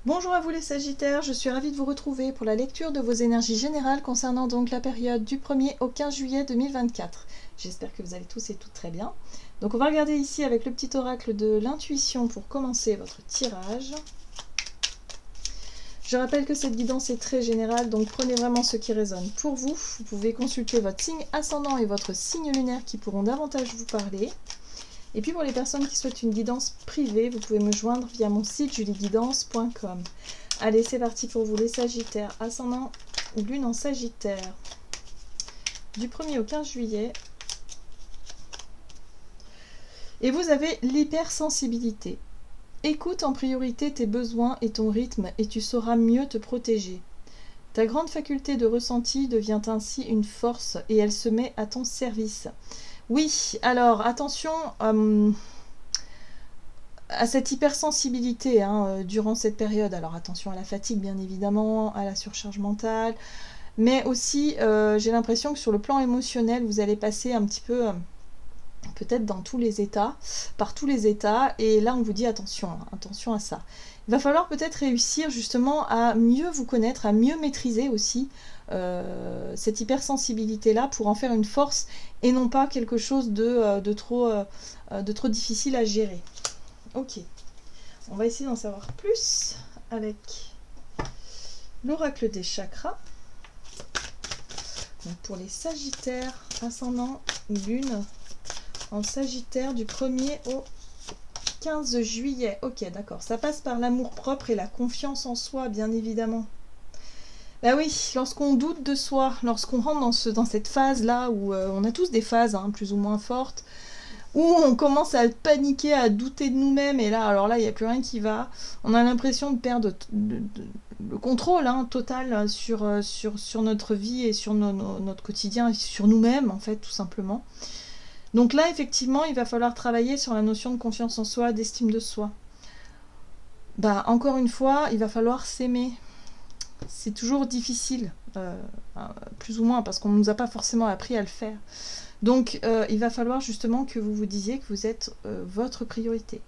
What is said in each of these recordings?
Bonjour à vous les Sagittaires, je suis ravie de vous retrouver pour la lecture de vos énergies générales concernant donc la période du 1er au 15 juillet 2024. J'espère que vous allez tous et toutes très bien. Donc on va regarder ici avec le petit oracle de l'intuition pour commencer votre tirage. Je rappelle que cette guidance est très générale, donc prenez vraiment ce qui résonne pour vous. Vous pouvez consulter votre signe ascendant et votre signe lunaire qui pourront davantage vous parler. Et puis pour les personnes qui souhaitent une guidance privée, vous pouvez me joindre via mon site julieguidance.com. Allez, c'est parti pour vous les Sagittaires, ascendant ou lune en Sagittaire. Du 1er au 15 juillet. Et vous avez l'hypersensibilité. Écoute en priorité tes besoins et ton rythme et tu sauras mieux te protéger. Ta grande faculté de ressenti devient ainsi une force et elle se met à ton service. Oui, alors attention à cette hypersensibilité durant cette période. Alors attention à la fatigue bien évidemment, à la surcharge mentale, mais aussi j'ai l'impression que sur le plan émotionnel, vous allez passer un petit peu peut-être dans tous les états, par tous les états, et là on vous dit attention, attention à ça. Il va falloir peut-être réussir justement à mieux vous connaître, à mieux maîtriser aussi cette hypersensibilité-là pour en faire une force et non pas quelque chose de trop difficile à gérer. Ok, on va essayer d'en savoir plus avec l'oracle des chakras. Donc pour les Sagittaires, ascendant lune en Sagittaire du 1er au 15 juillet. Ok, d'accord. Ça passe par l'amour-propre et la confiance en soi, bien évidemment. Bah oui, lorsqu'on doute de soi, lorsqu'on rentre dans cette phase-là, où on a tous des phases plus ou moins fortes, où on commence à paniquer, à douter de nous-mêmes, et là, alors là, il n'y a plus rien qui va. On a l'impression de perdre le contrôle total sur notre vie et sur notre quotidien, et sur nous-mêmes, en fait, tout simplement. Donc là, effectivement, il va falloir travailler sur la notion de confiance en soi, d'estime de soi. Bah, encore une fois, il va falloir s'aimer. C'est toujours difficile, plus ou moins, parce qu'on ne nous a pas forcément appris à le faire. Donc, il va falloir justement que vous vous disiez que vous êtes votre priorité,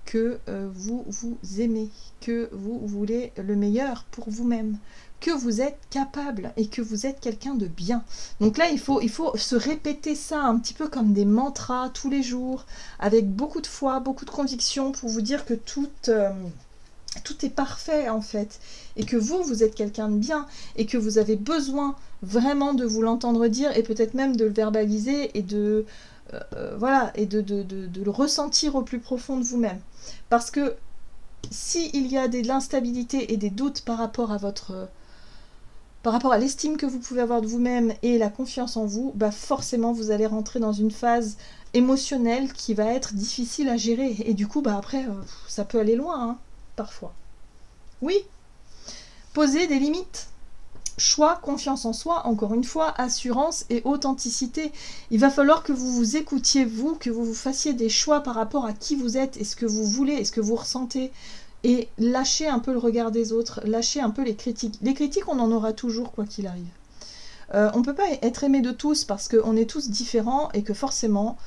que vous vous aimez, que vous voulez le meilleur pour vous-même, que vous êtes capable et que vous êtes quelqu'un de bien. Donc là, il faut se répéter ça un petit peu comme des mantras tous les jours, avec beaucoup de foi, beaucoup de conviction, pour vous dire que tout est parfait en fait, et que vous êtes quelqu'un de bien, et que vous avez besoin vraiment de vous l'entendre dire, et peut-être même de le verbaliser, et de le ressentir au plus profond de vous-même. Parce que s'il y a de l'instabilité et des doutes par rapport à l'estime que vous pouvez avoir de vous-même et la confiance en vous, bah forcément vous allez rentrer dans une phase émotionnelle qui va être difficile à gérer. Et du coup, bah après, ça peut aller loin, parfois. Oui, poser des limites. Choix, confiance en soi, encore une fois, assurance et authenticité. Il va falloir que vous vous écoutiez vous, que vous fassiez des choix par rapport à qui vous êtes et ce que vous voulez et ce que vous ressentez. Et lâchez un peu le regard des autres, lâchez un peu les critiques. Les critiques, on en aura toujours, quoi qu'il arrive. On ne peut pas être aimé de tous parce qu'on est tous différents et que forcément,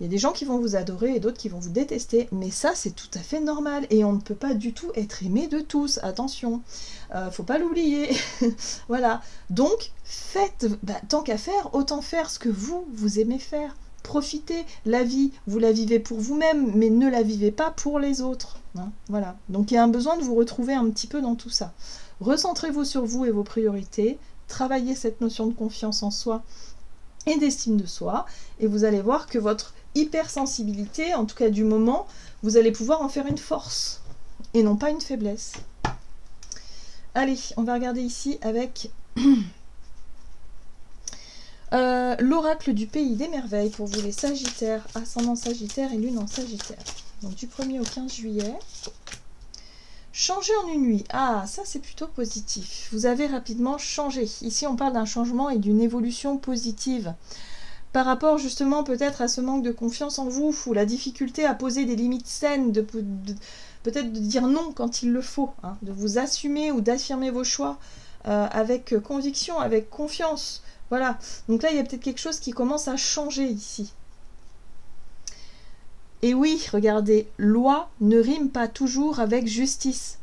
il y a des gens qui vont vous adorer et d'autres qui vont vous détester. Mais ça, c'est tout à fait normal. Et on ne peut pas du tout être aimé de tous. Attention, faut pas l'oublier. Voilà. Donc, faites, tant qu'à faire, autant faire ce que vous aimez faire. Profitez. La vie, vous la vivez pour vous-même, mais ne la vivez pas pour les autres. Voilà. Donc, il y a un besoin de vous retrouver un petit peu dans tout ça. Recentrez-vous sur vous et vos priorités. Travaillez cette notion de confiance en soi et d'estime de soi. Et vous allez voir que votre hypersensibilité, en tout cas du moment, vous allez pouvoir en faire une force et non pas une faiblesse. Allez, on va regarder ici avec l'oracle du pays des merveilles pour vous les Sagittaires, ascendant Sagittaire et lune en Sagittaire. Donc du 1er au 15 juillet. Changer en une nuit. Ah, ça c'est plutôt positif. Vous avez rapidement changé. Ici on parle d'un changement et d'une évolution positive. Par rapport justement peut-être à ce manque de confiance en vous, ou la difficulté à poser des limites saines, peut-être de dire non quand il le faut, de vous assumer ou d'affirmer vos choix avec conviction, avec confiance. Voilà, donc là il y a peut-être quelque chose qui commence à changer ici. Et oui, regardez, loi ne rime pas toujours avec justice.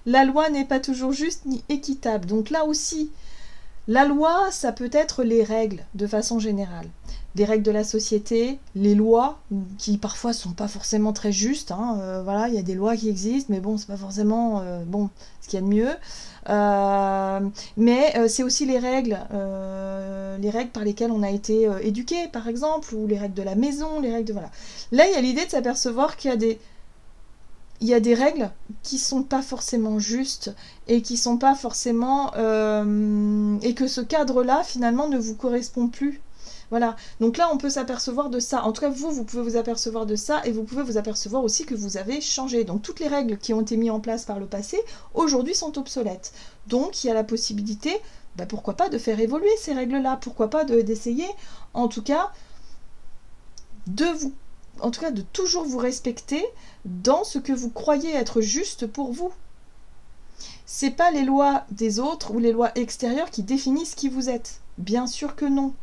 La loi n'est pas toujours juste ni équitable. Donc là aussi, la loi, ça peut être les règles de façon générale. Des règles de la société, les lois qui parfois sont pas forcément très justes. Voilà, il y a des lois qui existent, mais bon, c'est pas forcément bon, ce qu'il y a de mieux. Mais c'est aussi les règles par lesquelles on a été éduqué, par exemple, ou les règles de la maison, les règles de voilà. Là, il y a l'idée de s'apercevoir qu'il y a des règles qui sont pas forcément justes et qui sont pas forcément et que ce cadre-là finalement ne vous correspond plus. Voilà, donc là on peut s'apercevoir de ça. En tout cas vous pouvez vous apercevoir de ça et vous pouvez vous apercevoir aussi que vous avez changé. Donc toutes les règles qui ont été mises en place par le passé aujourd'hui sont obsolètes. Donc il y a la possibilité, pourquoi pas de faire évoluer ces règles-là, pourquoi pas d'essayer en tout cas de toujours vous respecter dans ce que vous croyez être juste pour vous. C'est pas les lois des autres ou les lois extérieures qui définissent qui vous êtes. Bien sûr que non.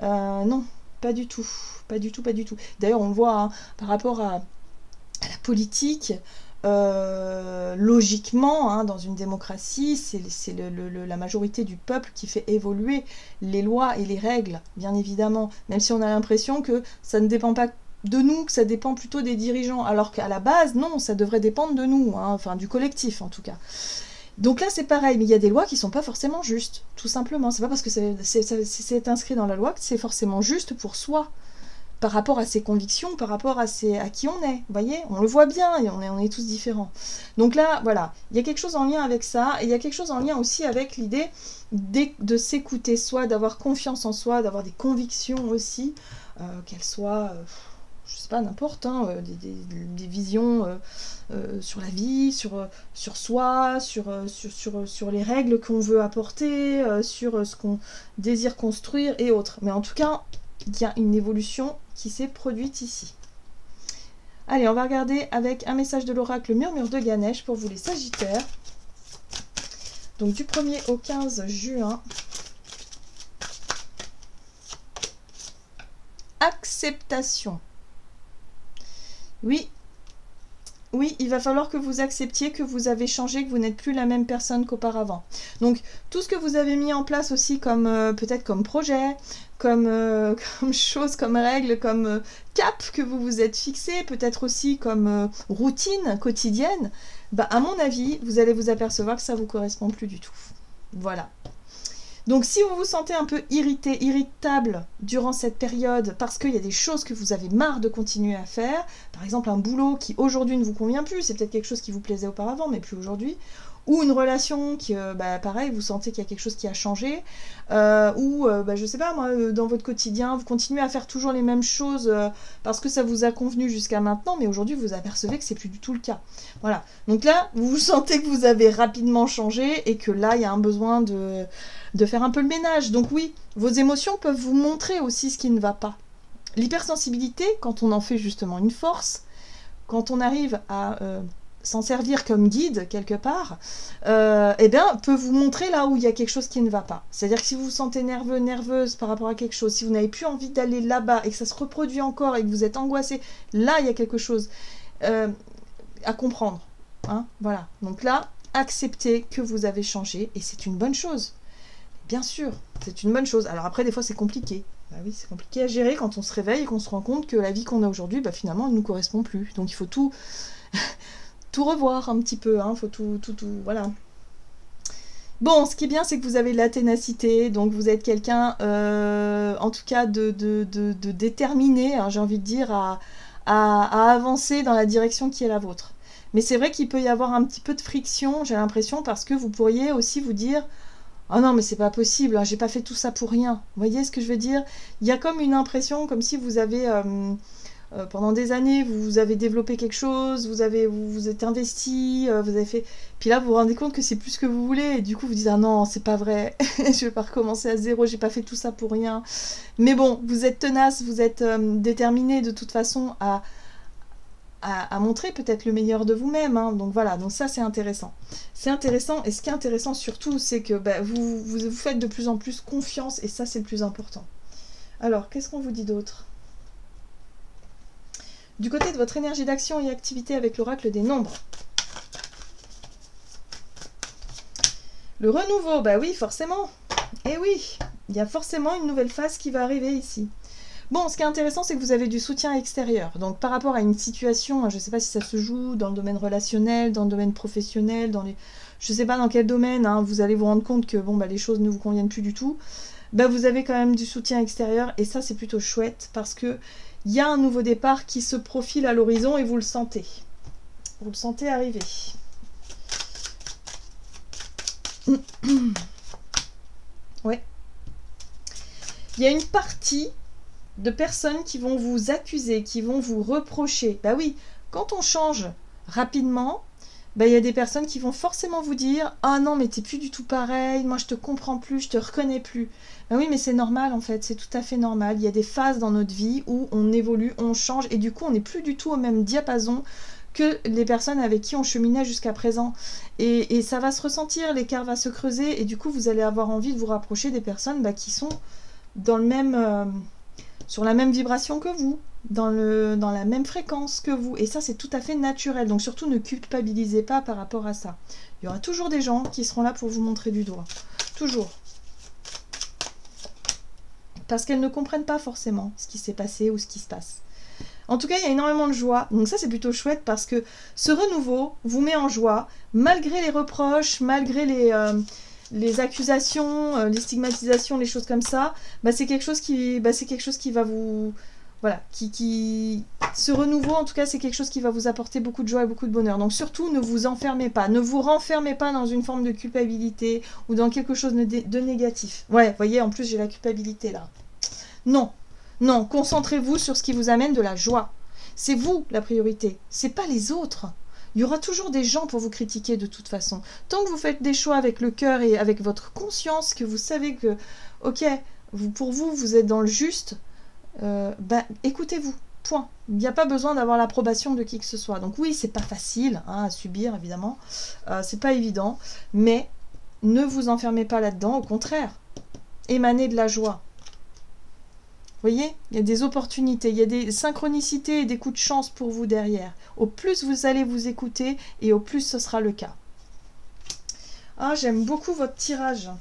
Non, pas du tout. Pas du tout, pas du tout. D'ailleurs, on le voit par rapport à la politique, logiquement, dans une démocratie, c'est la majorité du peuple qui fait évoluer les lois et les règles, bien évidemment. Même si on a l'impression que ça ne dépend pas de nous, que ça dépend plutôt des dirigeants. Alors qu'à la base, non, ça devrait dépendre de nous, enfin du collectif en tout cas. Donc là c'est pareil, mais il y a des lois qui sont pas forcément justes, tout simplement. C'est pas parce que c'est inscrit dans la loi que c'est forcément juste pour soi, par rapport à ses convictions, par rapport à qui on est. Vous voyez, on le voit bien, et on est tous différents. Donc là, voilà, il y a quelque chose en lien avec ça, et il y a quelque chose en lien aussi avec l'idée de s'écouter soi, d'avoir confiance en soi, d'avoir des convictions aussi, qu'elles soient... je sais pas, n'importe, des visions sur la vie, sur soi, sur les règles qu'on veut apporter, sur ce qu'on désire construire et autres. Mais en tout cas, il y a une évolution qui s'est produite ici. Allez, on va regarder avec un message de l'oracle Murmure de Ganesh pour vous les Sagittaires. Donc du 1er au 15 juin. Acceptation. Oui, il va falloir que vous acceptiez que vous avez changé, que vous n'êtes plus la même personne qu'auparavant. Donc, tout ce que vous avez mis en place aussi comme peut-être comme projet, comme chose, comme règle, comme cap que vous vous êtes fixé, peut-être aussi comme routine quotidienne, à mon avis, vous allez vous apercevoir que ça ne vous correspond plus du tout. Voilà. Donc si vous vous sentez un peu irrité, irritable durant cette période parce qu'il y a des choses que vous avez marre de continuer à faire, par exemple un boulot qui aujourd'hui ne vous convient plus, c'est peut-être quelque chose qui vous plaisait auparavant mais plus aujourd'hui, ou une relation qui, pareil, vous sentez qu'il y a quelque chose qui a changé, ou, je sais pas moi, dans votre quotidien, vous continuez à faire toujours les mêmes choses parce que ça vous a convenu jusqu'à maintenant, mais aujourd'hui vous apercevez que c'est plus du tout le cas. Voilà, donc là, vous sentez que vous avez rapidement changé et que là, il y a un besoin de faire un peu le ménage. Donc oui, vos émotions peuvent vous montrer aussi ce qui ne va pas. L'hypersensibilité, quand on en fait justement une force, quand on arrive à s'en servir comme guide quelque part, peut vous montrer là où il y a quelque chose qui ne va pas. C'est-à-dire que si vous vous sentez nerveux, nerveuse par rapport à quelque chose, si vous n'avez plus envie d'aller là-bas et que ça se reproduit encore et que vous êtes angoissé, là il y a quelque chose à comprendre. Voilà. Donc là, acceptez que vous avez changé et c'est une bonne chose. Bien sûr, c'est une bonne chose. Alors après, des fois, c'est compliqué. Oui, c'est compliqué à gérer quand on se réveille et qu'on se rend compte que la vie qu'on a aujourd'hui, finalement, elle ne nous correspond plus. Donc il faut tout, tout revoir un petit peu. Il faut tout, voilà. Bon, ce qui est bien, c'est que vous avez de la ténacité. Donc vous êtes quelqu'un, en tout cas, de déterminé, j'ai envie de dire, à avancer dans la direction qui est la vôtre. Mais c'est vrai qu'il peut y avoir un petit peu de friction, j'ai l'impression, parce que vous pourriez aussi vous dire... Oh non, mais c'est pas possible, j'ai pas fait tout ça pour rien. Vous voyez ce que je veux dire? Il y a comme une impression, comme si vous avez, pendant des années, vous avez développé quelque chose, vous êtes investi, vous avez fait... Puis là, vous vous rendez compte que c'est plus ce que vous voulez, et du coup, vous dites, ah non, c'est pas vrai, je vais pas recommencer à zéro, j'ai pas fait tout ça pour rien. Mais bon, vous êtes tenace, vous êtes déterminé de toute façon à montrer peut-être le meilleur de vous-même. Donc voilà, donc ça c'est intéressant. C'est intéressant, et ce qui est intéressant surtout, c'est que vous faites de plus en plus confiance, et ça c'est le plus important. Alors, qu'est-ce qu'on vous dit d'autre? Du côté de votre énergie d'action et activité avec l'oracle des nombres. Le renouveau, bah oui, forcément. Eh oui, il y a forcément une nouvelle phase qui va arriver ici. Bon, ce qui est intéressant, c'est que vous avez du soutien extérieur. Donc, par rapport à une situation, je ne sais pas si ça se joue dans le domaine relationnel, dans le domaine professionnel, je ne sais pas dans quel domaine, hein, vous allez vous rendre compte que bon, bah, les choses ne vous conviennent plus du tout. Bah, vous avez quand même du soutien extérieur, et ça, c'est plutôt chouette, parce que il y a un nouveau départ qui se profile à l'horizon, et vous le sentez. Vous le sentez arriver. Ouais. Il y a une partie de personnes qui vont vous accuser, qui vont vous reprocher. Bah oui, quand on change rapidement, bah il y a des personnes qui vont forcément vous dire « Ah non, mais t'es plus du tout pareil, moi je te comprends plus, je te reconnais plus. » Bah oui, mais c'est normal en fait, c'est tout à fait normal. Il y a des phases dans notre vie où on évolue, on change, et du coup on n'est plus du tout au même diapason que les personnes avec qui on cheminait jusqu'à présent. Et ça va se ressentir, l'écart va se creuser, et du coup vous allez avoir envie de vous rapprocher des personnes qui sont dans le même... sur la même vibration que vous, dans la même fréquence que vous. Et ça, c'est tout à fait naturel. Donc surtout, ne culpabilisez pas par rapport à ça. Il y aura toujours des gens qui seront là pour vous montrer du doigt. Toujours. Parce qu'elles ne comprennent pas forcément ce qui s'est passé ou ce qui se passe. En tout cas, il y a énormément de joie. Donc ça, c'est plutôt chouette parce que ce renouveau vous met en joie, malgré les reproches, malgré les accusations, les stigmatisations, les choses comme ça, bah, c'est quelque chose qui va vous... Voilà, ce renouveau, en tout cas, c'est quelque chose qui va vous apporter beaucoup de joie et beaucoup de bonheur. Donc surtout, ne vous enfermez pas, ne vous renfermez pas dans une forme de culpabilité ou dans quelque chose de négatif. Ouais, vous voyez, en plus, j'ai la culpabilité là. Non, non, concentrez-vous sur ce qui vous amène de la joie. C'est vous la priorité, c'est pas les autres. Il y aura toujours des gens pour vous critiquer de toute façon. Tant que vous faites des choix avec le cœur et avec votre conscience, que vous savez que, ok, pour vous, vous êtes dans le juste, écoutez-vous, point. Il n'y a pas besoin d'avoir l'approbation de qui que ce soit. Donc oui, c'est pas facile à subir, évidemment. C'est pas évident, mais ne vous enfermez pas là-dedans, au contraire. Émanez de la joie. Vous voyez, il y a des opportunités, il y a des synchronicités et des coups de chance pour vous derrière. Au plus vous allez vous écouter et au plus ce sera le cas. Ah, j'aime beaucoup votre tirage.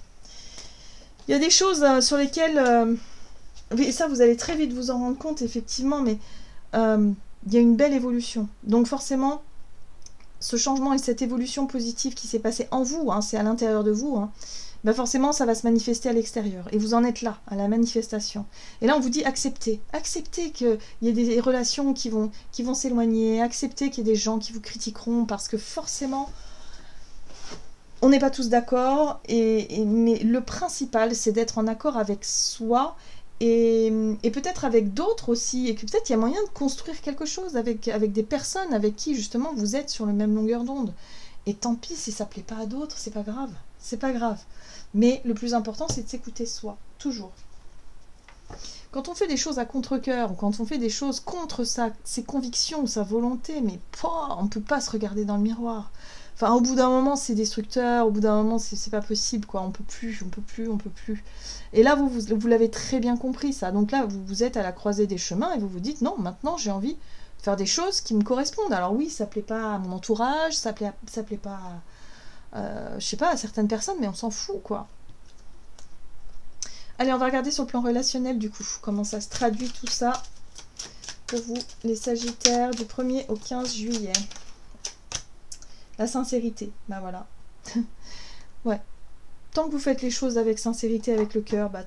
Il y a des choses sur lesquelles... et ça, vous allez très vite vous en rendre compte, effectivement, mais il y a une belle évolution. Donc forcément, ce changement et cette évolution positive qui s'est passée en vous, hein, c'est à l'intérieur de vous, hein, bah forcément ça va se manifester à l'extérieur. Et vous en êtes là, à la manifestation. Et là on vous dit acceptez. Acceptez qu'il y ait des relations qui vont s'éloigner. Acceptez qu'il y ait des gens qui vous critiqueront parce que forcément on n'est pas tous d'accord. Mais le principal c'est d'être en accord avec soi et peut-être avec d'autres aussi. Et que peut-être il y a moyen de construire quelque chose avec des personnes avec qui justement vous êtes sur la même longueur d'onde. Et tant pis si ça ne plaît pas à d'autres, c'est pas grave. C'est pas grave. Mais le plus important, c'est de s'écouter soi, toujours. Quand on fait des choses à contre-cœur, ou quand on fait des choses contre ses convictions, sa volonté, mais on ne peut pas se regarder dans le miroir. Enfin, au bout d'un moment, c'est destructeur, au bout d'un moment, c'est pas possible, quoi. On peut plus. Et là, vous l'avez très bien compris, ça. Donc là, vous êtes à la croisée des chemins, et vous vous dites, non, maintenant, j'ai envie de faire des choses qui me correspondent. Alors oui, ça plaît pas à mon entourage, ça plaît pas je sais pas, à certaines personnes, mais on s'en fout, quoi. Allez, on va regarder sur le plan relationnel, du coup, comment ça se traduit tout ça pour vous, les Sagittaires, du 1er au 15 juillet. La sincérité, bah voilà. Ouais. Tant que vous faites les choses avec sincérité, avec le cœur, bah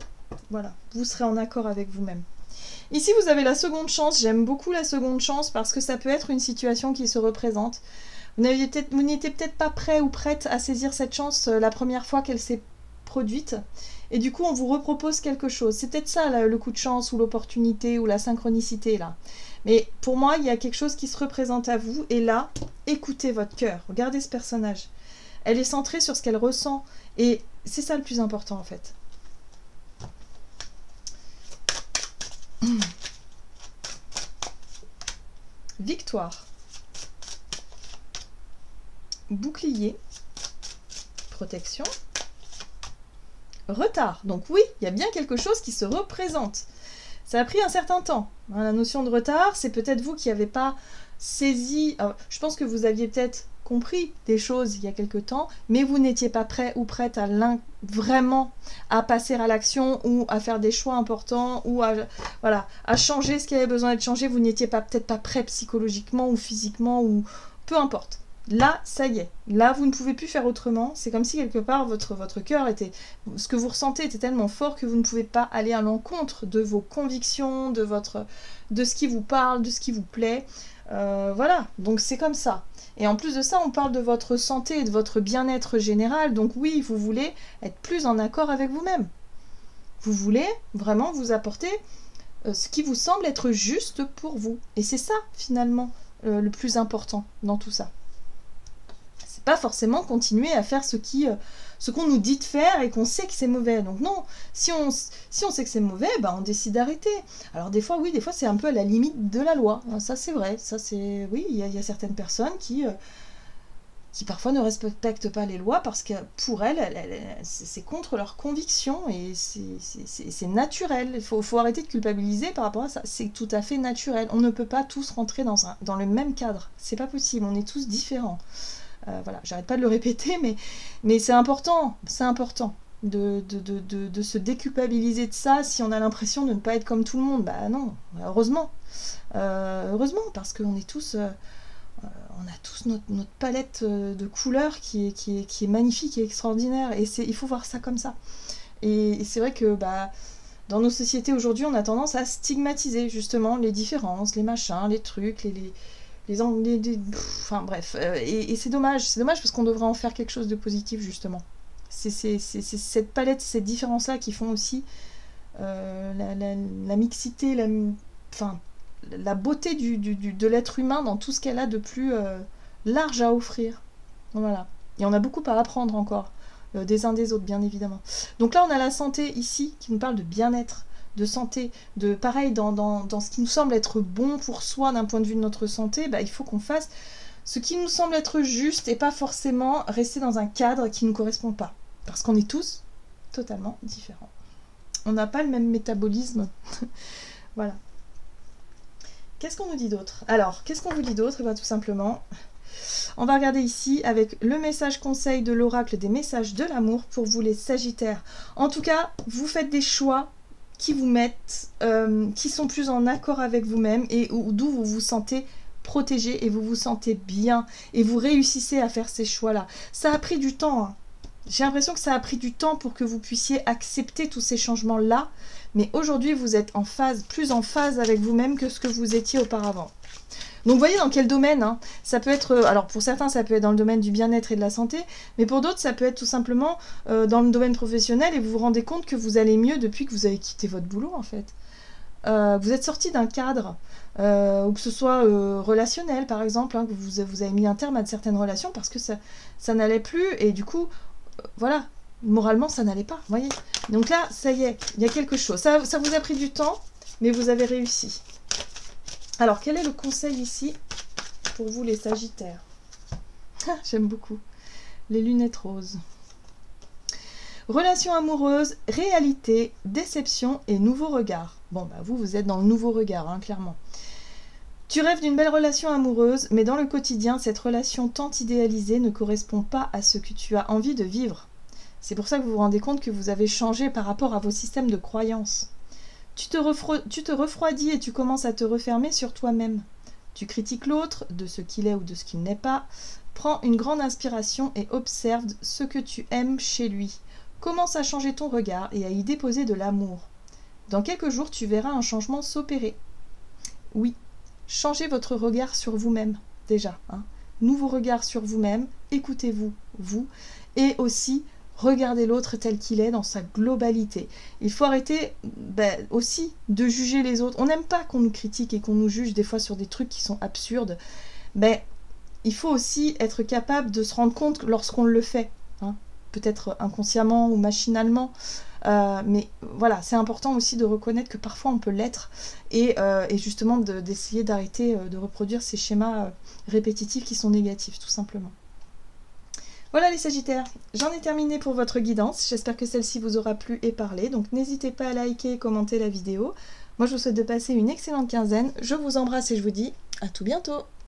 voilà, vous serez en accord avec vous-même. Ici, vous avez la seconde chance. J'aime beaucoup la seconde chance parce que ça peut être une situation qui se représente. Vous n'étiez peut-être pas prêt ou prête à saisir cette chance la première fois qu'elle s'est produite. Et du coup, on vous repropose quelque chose. C'est peut-être ça, là, le coup de chance ou l'opportunité ou la synchronicité, là. Mais pour moi, il y a quelque chose qui se représente à vous. Et là, écoutez votre cœur. Regardez ce personnage. Elle est centrée sur ce qu'elle ressent. Et c'est ça le plus important, en fait. Victoire. Bouclier, protection, retard. Donc oui, il y a bien quelque chose qui se représente. Ça a pris un certain temps. La notion de retard, c'est peut-être vous qui n'avez pas saisi... Alors, je pense que vous aviez peut-être compris des choses il y a quelque temps, mais vous n'étiez pas prêt ou prête à vraiment à passer à l'action ou à faire des choix importants ou à, voilà, à changer ce qui avait besoin d'être changé. Vous n'étiez peut-être pas prêt psychologiquement ou physiquement ou peu importe. Là, ça y est. Là, vous ne pouvez plus faire autrement. C'est comme si quelque part votre cœur était, ce que vous ressentez était tellement fort que vous ne pouvez pas aller à l'encontre de vos convictions, de ce qui vous parle, de ce qui vous plaît. Voilà. Donc c'est comme ça. Et en plus de ça, on parle de votre santé et de votre bien-être général. Donc oui, vous voulez être plus en accord avec vous-même. Vous voulez vraiment vous apporter ce qui vous semble être juste pour vous. Et c'est ça, finalement, le plus important dans tout ça. C'est pas forcément continuer à faire ce qu'on nous dit de faire et qu'on sait que c'est mauvais. Donc non, si on sait que c'est mauvais, bah on décide d'arrêter. Alors des fois, oui, des fois c'est un peu à la limite de la loi. Ça c'est vrai, ça c'est... Oui, il y a certaines personnes qui parfois ne respectent pas les lois parce que pour elles, c'est contre leurs convictions et c'est naturel. Il faut arrêter de culpabiliser par rapport à ça. C'est tout à fait naturel. On ne peut pas tous rentrer dans le même cadre. C'est pas possible, on est tous différents. Voilà, j'arrête pas de le répéter, mais c'est important de se déculpabiliser de ça si on a l'impression de ne pas être comme tout le monde. Bah non, heureusement. Heureusement, parce qu'on est tous... on a tous notre palette de couleurs qui est magnifique et extraordinaire. Et il faut voir ça comme ça. Et c'est vrai que dans nos sociétés aujourd'hui, on a tendance à stigmatiser justement les différences, les machins, les trucs, enfin bref. Et c'est dommage parce qu'on devrait en faire quelque chose de positif justement. C'est cette palette, ces différences-là qui font aussi la mixité, la beauté de l'être humain dans tout ce qu'elle a de plus large à offrir. Voilà. Et on a beaucoup à apprendre encore, des uns des autres, bien évidemment. Donc là, on a la santé ici, qui nous parle de bien-être, de santé, de pareil, dans ce qui nous semble être bon pour soi d'un point de vue de notre santé, il faut qu'on fasse ce qui nous semble être juste et pas forcément rester dans un cadre qui ne nous correspond pas. Parce qu'on est tous totalement différents. On n'a pas le même métabolisme. Voilà. Qu'est-ce qu'on nous dit d'autre? Alors, qu'est-ce qu'on vous dit d'autre? Tout simplement, on va regarder ici avec le message conseil de l'oracle des messages de l'amour pour vous les Sagittaires. En tout cas, vous faites des choix qui vous mettent, qui sont plus en accord avec vous-même et d'où vous vous sentez protégé et vous vous sentez bien et vous réussissez à faire ces choix-là. Ça a pris du temps, hein. J'ai l'impression que ça a pris du temps pour que vous puissiez accepter tous ces changements-là, mais aujourd'hui vous êtes plus en phase avec vous-même que ce que vous étiez auparavant. Donc vous voyez dans quel domaine, hein. Ça peut être, alors pour certains ça peut être dans le domaine du bien-être et de la santé, mais pour d'autres ça peut être tout simplement dans le domaine professionnel et vous vous rendez compte que vous allez mieux depuis que vous avez quitté votre boulot en fait. Vous êtes sorti d'un cadre, ou que ce soit relationnel par exemple, hein, que vous avez mis un terme à certaines relations parce que ça n'allait plus et du coup, voilà, moralement ça n'allait pas, vous voyez. Donc là, ça y est, il y a quelque chose. Ça vous a pris du temps, mais vous avez réussi. Alors, quel est le conseil ici pour vous les Sagittaires? J'aime beaucoup. Les lunettes roses. Relation amoureuse, réalité, déception et nouveau regard. Bon, vous êtes dans le nouveau regard, hein, clairement. Tu rêves d'une belle relation amoureuse, mais dans le quotidien, cette relation tant idéalisée ne correspond pas à ce que tu as envie de vivre. C'est pour ça que vous vous rendez compte que vous avez changé par rapport à vos systèmes de croyances. Tu te refroidis et tu commences à te refermer sur toi-même. Tu critiques l'autre, de ce qu'il est ou de ce qu'il n'est pas. Prends une grande inspiration et observe ce que tu aimes chez lui. Commence à changer ton regard et à y déposer de l'amour. Dans quelques jours, tu verras un changement s'opérer. Oui, changez votre regard sur vous-même, déjà. Hein. Nouveau regard sur vous-même, écoutez-vous, vous, et aussi regardez l'autre tel qu'il est dans sa globalité. Il faut arrêter aussi de juger les autres. On n'aime pas qu'on nous critique et qu'on nous juge des fois sur des trucs qui sont absurdes, mais il faut aussi être capable de se rendre compte lorsqu'on le fait, hein. Peut-être inconsciemment ou machinalement, mais voilà, c'est important aussi de reconnaître que parfois on peut l'être et justement d'essayer d'arrêter de reproduire ces schémas répétitifs qui sont négatifs, tout simplement. Voilà les Sagittaires, j'en ai terminé pour votre guidance, j'espère que celle-ci vous aura plu et parlé, donc n'hésitez pas à liker et commenter la vidéo. Moi je vous souhaite de passer une excellente quinzaine, je vous embrasse et je vous dis à tout bientôt.